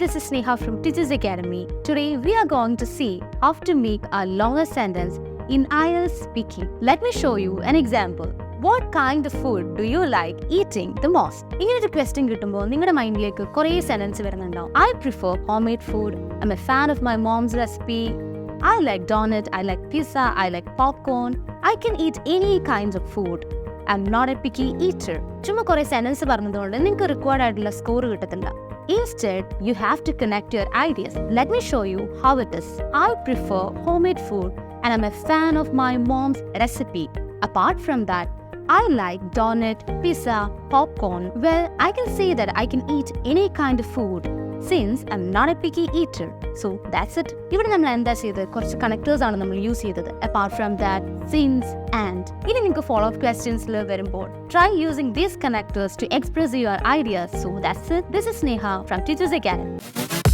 this is Sneha from Tiju's Academy. Today we are going to see how to make a longer sentence in IELTS speaking. Let me show you an example. What kind of food do you like eating the most? ഇങ്ങനൊരു question കിട്ടുമ്പോൾ നിങ്ങളുടെ മൈൻഡിലേക്ക് കുറേ sentence വരുന്നുണ്ടാവും. I prefer homemade food. I'm a fan of my mom's recipe. I like donut. I like pizza. I like popcorn. I can eat any kinds of food. I'm not a picky eater. ചുമ്മാ കുറേ sentence പറഞ്ഞതുകൊണ്ട് നിങ്ങൾക്ക് required ആയിട്ടുള്ള score കിട്ടത്തില്ല. Instead, you have to connect your ideas. Let me show you how it is. I prefer homemade food and I'm a fan of my mom's recipe. Apart from that, I like donut, pizza, popcorn. Well, I can say that I can eat any kind of food since I'm not a picky eater. So that's it. ഇവിടെ നമ്മൾ എന്താ ചെയ്തത്? കുറച്ച് connectors ആണ് നമ്മൾ use ചെയ്തത്. Apart from that, since, and. ഇനി നിങ്ങൾക്ക് follow up questions വരുമ്പോൾ try using these connectors to express your ideas. So that's it. This is Sneha from Tiju Academy.